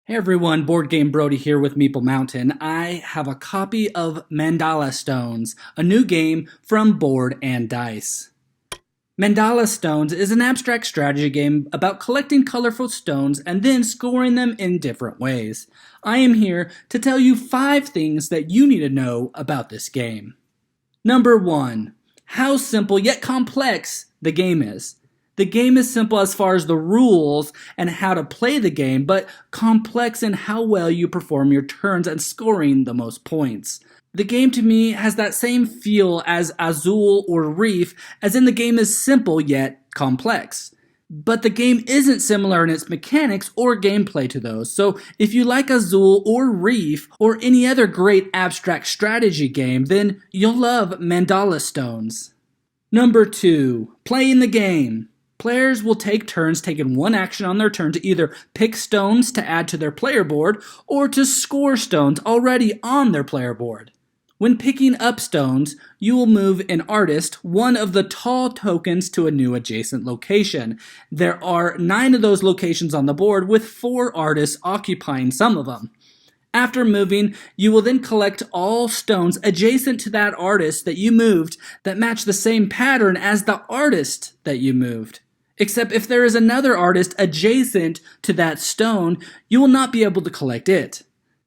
Hey everyone, Board Game Brody here with Meeple Mountain. I have a copy of Mandala Stones, a new game from Board and Dice. Mandala Stones is an abstract strategy game about collecting colorful stones and then scoring them in different ways. I am here to tell you 5 things that you need to know about this game. Number 1. How simple yet complex the game is. The game is simple as far as the rules and how to play the game, but complex in how well you perform your turns and scoring the most points. The game to me has that same feel as Azul or Reef, as in the game is simple yet complex. But the game isn't similar in its mechanics or gameplay to those, so if you like Azul or Reef or any other great abstract strategy game, then you'll love Mandala Stones. Number 2. Playing the game. Players will take turns taking one action on their turn to either pick stones to add to their player board or to score stones already on their player board. When picking up stones, you will move an artist, one of the tall tokens, to a new adjacent location. There are 9 of those locations on the board with 4 artists occupying some of them. After moving, you will then collect all stones adjacent to that artist that you moved that match the same pattern as the artist that you moved. Except if there is another artist adjacent to that stone, you will not be able to collect it.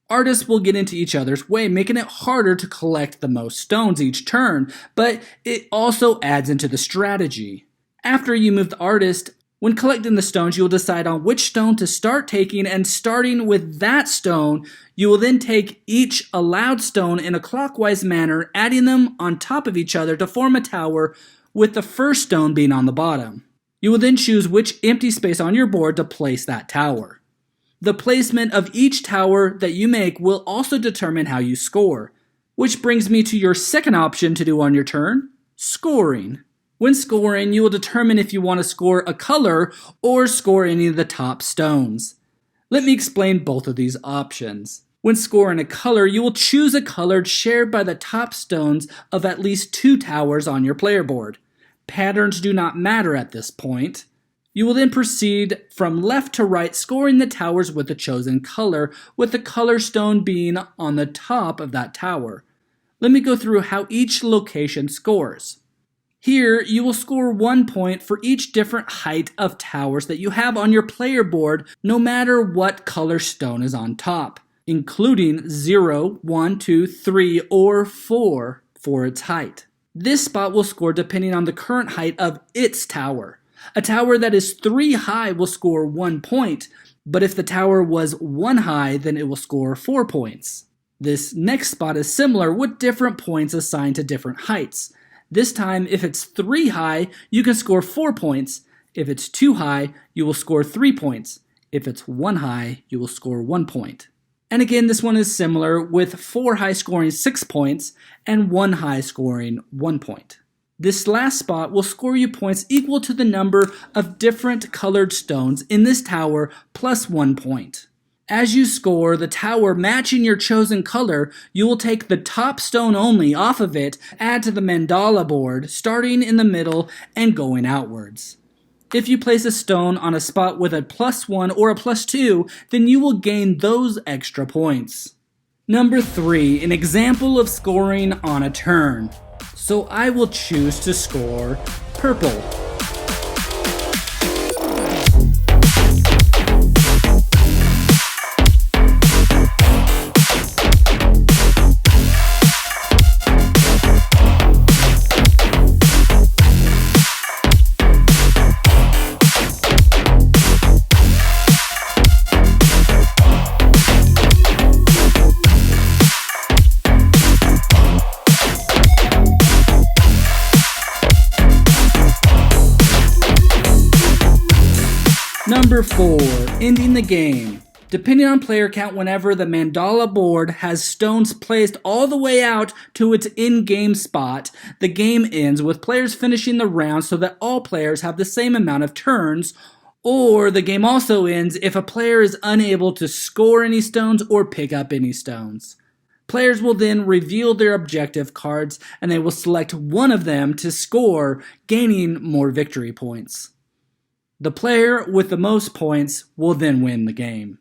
Artists will get into each other's way, making it harder to collect the most stones each turn, but it also adds into the strategy. After you move the artist, when collecting the stones, you will decide on which stone to start taking, and starting with that stone, you will then take each allowed stone in a clockwise manner, adding them on top of each other to form a tower, with the first stone being on the bottom. You will then choose which empty space on your board to place that tower. The placement of each tower that you make will also determine how you score, which brings me to your second option to do on your turn, scoring. When scoring, you will determine if you want to score a color or score any of the top stones. Let me explain both of these options. When scoring a color, you will choose a color shared by the top stones of at least 2 towers on your player board. Patterns do not matter at this point. You will then proceed from left to right, scoring the towers with the chosen color, with the color stone being on the top of that tower. Let me go through how each location scores. Here, you will score 1 point for each different height of towers that you have on your player board, no matter what color stone is on top, including 0, 1, 2, 3, or 4 for its height. This spot will score depending on the current height of its tower. A tower that is 3 high will score 1 point, but if the tower was 1 high, then it will score 4 points. This next spot is similar, with different points assigned to different heights. This time, if it's 3 high, you can score 4 points. If it's 2 high, you will score 3 points. If it's 1 high, you will score 1 point. And again, this one is similar, with 4 high scoring 6 points and 1 high scoring 1 point. This last spot will score you points equal to the number of different colored stones in this tower plus 1 point. As you score the tower matching your chosen color, you will take the top stone only off of it, add to the mandala board, starting in the middle and going outwards. If you place a stone on a spot with a +1 or a +2, then you will gain those extra points. Number 3, an example of scoring on a turn. So I will choose to score purple. Number 4, ending the game. Depending on player count, whenever the mandala board has stones placed all the way out to its in-game spot, the game ends with players finishing the round so that all players have the same amount of turns, or the game also ends if a player is unable to score any stones or pick up any stones. Players will then reveal their objective cards and they will select one of them to score, gaining more victory points. The player with the most points will then win the game.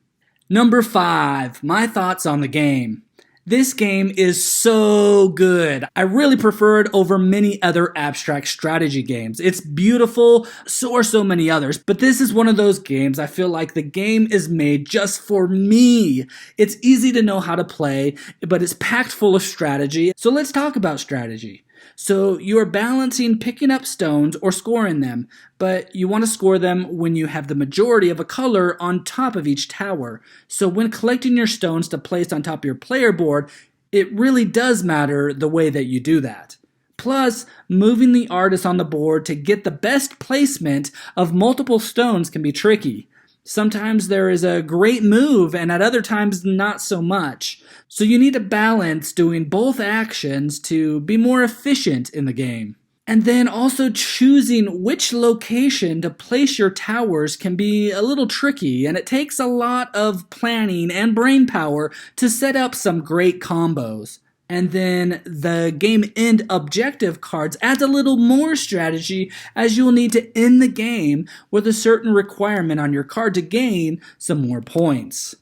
Number 5, my thoughts on the game. This game is so good. I really prefer it over many other abstract strategy games. It's beautiful, so are so many others, but this is one of those games I feel like the game is made just for me. It's easy to know how to play, but it's packed full of strategy. So let's talk about strategy. So you are balancing picking up stones or scoring them, but you want to score them when you have the majority of a color on top of each tower. So when collecting your stones to place on top of your player board, it really does matter the way that you do that. Plus, moving the artist on the board to get the best placement of multiple stones can be tricky. Sometimes there is a great move and at other times not so much. So you need to balance doing both actions to be more efficient in the game. And then also choosing which location to place your towers can be a little tricky, and it takes a lot of planning and brain power to set up some great combos. And then the game end objective cards adds a little more strategy, as you'll need to end the game with a certain requirement on your card to gain some more points.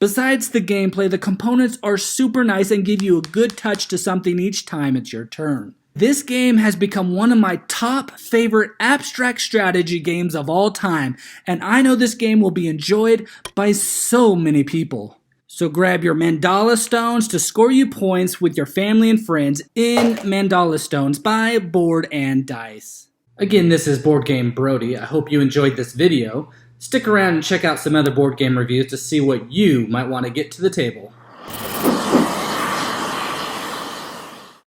Besides the gameplay, the components are super nice and give you a good touch to something each time it's your turn. This game has become one of my top favorite abstract strategy games of all time, and I know this game will be enjoyed by so many people. So grab your Mandala Stones to score you points with your family and friends in Mandala Stones by Board and Dice. Again, this is Board Game Brody. I hope you enjoyed this video. Stick around and check out some other board game reviews to see what you might want to get to the table.